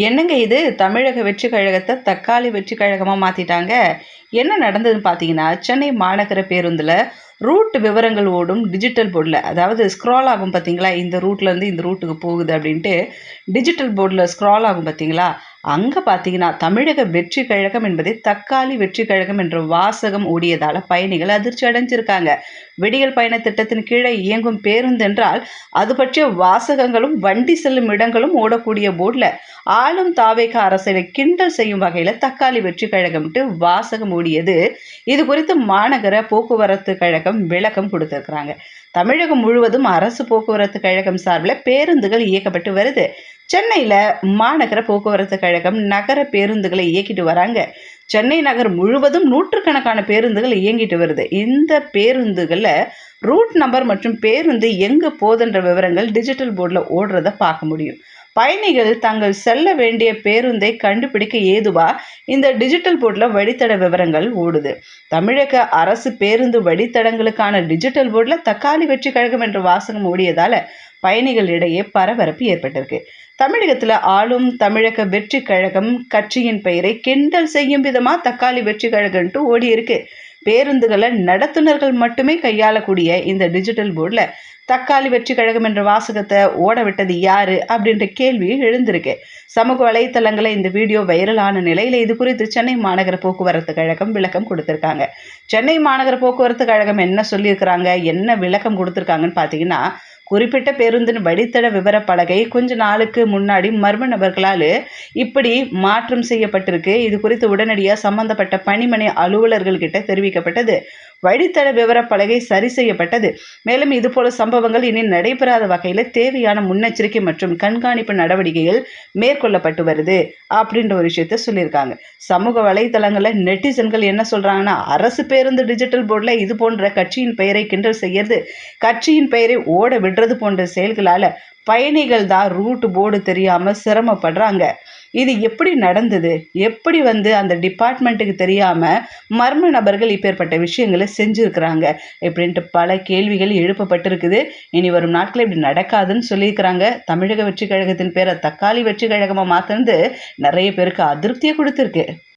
என்னங்க இது தமிழக வெற்றிக் கழகத்த தக்காளி வெற்றிக் கழகமா மாத்திட்டாங்க. என்ன நடந்ததுன்னு பார்த்தீங்கன்னா, சென்னை மாநகர பேருந்துல ரூட் விவரங்கள் ஓடும் டிஜிட்டல் போர்ட்ல, அதாவது ஸ்க்ரால் ஆகும் பார்த்தீங்களா? இந்த ரூட்லேருந்து இந்த ரூட்டுக்கு போகுது அப்படின்ட்டு டிஜிட்டல் போர்ட்ல ஸ்க்ரால் ஆகும் பார்த்தீங்களா? அங்க பார்த்தீங்கன்னா, தமிழக வெற்றிக் கழகம் என்பதே தக்காளி வெற்றிக் கழகம் என்ற வாசகம் ஓடியதால பயணிகள் அதிர்ச்சி அடைஞ்சிருக்காங்க. விடியல் பயண திட்டத்தின் கீழே இயங்கும் பேருந்து என்றால், அது பற்றிய வாசகங்களும் வண்டி செல்லும் இடங்களும் ஓடக்கூடிய போர்ட்ல ஆளும் தாவேக அரசை கிண்டல் செய்யும் வகையில தக்காளி வெற்றி கழகம்ட்டு வாசகம் ஓடியது. இது குறித்து மாநகர போக்குவரத்து கழகம் விளக்கம் கொடுத்திருக்கிறாங்க. தமிழகம் முழுவதும் அரசு போக்குவரத்து கழகம் சார்பில் பேருந்துகள் இயக்கப்பட்டு வருது. சென்னையில மாநகர போக்குவரத்து கழகம் நகர பேருந்துகளை இயக்கிட்டு வராங்க. சென்னை நகர் முழுவதும் நூற்றுக்கணக்கான பேருந்துகள் இயங்கிட்டு வருது. இந்த பேருந்துகள்ல ரூட் நம்பர் மற்றும் பேருந்து எங்க போகுதுன்ற விவரங்கள் டிஜிட்டல் போர்டில் ஓடுறத பார்க்க முடியும். பயணிகள் தங்கள் செல்ல வேண்டிய பேருந்தை கண்டுபிடிக்க ஏதுவா இந்த டிஜிட்டல் போர்டில் வழித்தட விவரங்கள் ஓடுது. தமிழக அரசு பேருந்து வழித்தடங்களுக்கான டிஜிட்டல் போர்டில் தக்காளி வெற்றி கழகம் என்ற வாசகம் ஓடியதால பயணிகளிடையே பரபரப்பு ஏற்பட்டிருக்கு. தமிழகத்துல ஆளும் தமிழக வெற்றி கழகம் கட்சியின் பெயரை கிண்டல் செய்யும் விதமா தக்காளி வெற்றி கழகம்ட்டு ஓடி இருக்கு. பேருந்துகளை நடத்துனர்கள் மட்டுமே கையாளக்கூடிய இந்த டிஜிட்டல் போர்டில் தக்காளி வெற்றி கழகம் என்ற வாசகத்தை ஓட விட்டது யாரு அப்படின்ற கேள்வி எழுந்திருக்கு. சமூக வலைத்தளங்களை இந்த வீடியோ வைரலான நிலையில இது குறித்து சென்னை மாநகர போக்குவரத்து கழகம் விளக்கம் கொடுத்திருக்காங்க. சென்னை மாநகர போக்குவரத்து கழகம் என்ன சொல்லியிருக்கிறாங்க, என்ன விளக்கம் கொடுத்திருக்காங்கன்னு பார்த்தீங்கன்னா, குறிப்பிட்ட பேருந்தின் வழித்தட விவர பலகை கொஞ்ச நாளுக்கு முன்னாடி மர்ம நபர்களால் இப்படி மாற்றம் செய்யப்பட்டிருக்கு. இது குறித்து உடனடியாக சம்பந்தப்பட்ட பணிமனை அலுவலர்கள் கிட்ட தெரிவிக்கப்பட்டது. வழித்தட விவர பலகை சரி செய்யப்பட்டது. மேலும் இதுபோல சம்பவங்கள் இனி நடைபெறாத வகையில் தேவையான முன்னெச்சரிக்கை மற்றும் கண்காணிப்பு நடவடிக்கைகள் மேற்கொள்ளப்பட்டு வருது அப்படின்ற ஒரு விஷயத்த சொல்லியிருக்காங்க. சமூக வலைதளங்களில் நெட்டிசன்கள் என்ன சொல்றாங்கன்னா, அரசு பேருந்து டிஜிட்டல் போர்டில் இது போன்ற கட்சியின் பெயரை கிண்டல் செய்யறது, கட்சியின் பெயரை ஓட விடுறது போன்ற செயல்களால பயணிகள் தான் ரூட் போர்டு தெரியாம சிரமப்படுறாங்க. இது எப்படி நடந்தது, எப்படி அந்த டிபார்ட்மெண்ட்டுக்கு தெரியாம மர்ம நபர்கள் இப்பேற்பட்ட விஷயங்களை செஞ்சிருக்கிறாங்க இப்படின்ட்டு பல கேள்விகள் எழுப்பப்பட்டிருக்குது. இனி வரும் நாட்கள் இப்படி நடக்காதுன்னு சொல்லியிருக்கிறாங்க. தமிழக வெற்றி கழகத்தின் பேரை தக்காளி வெற்றி கழகமா மாத்தினது நிறைய பேருக்கு அதிருப்தியை கொடுத்திருக்கு.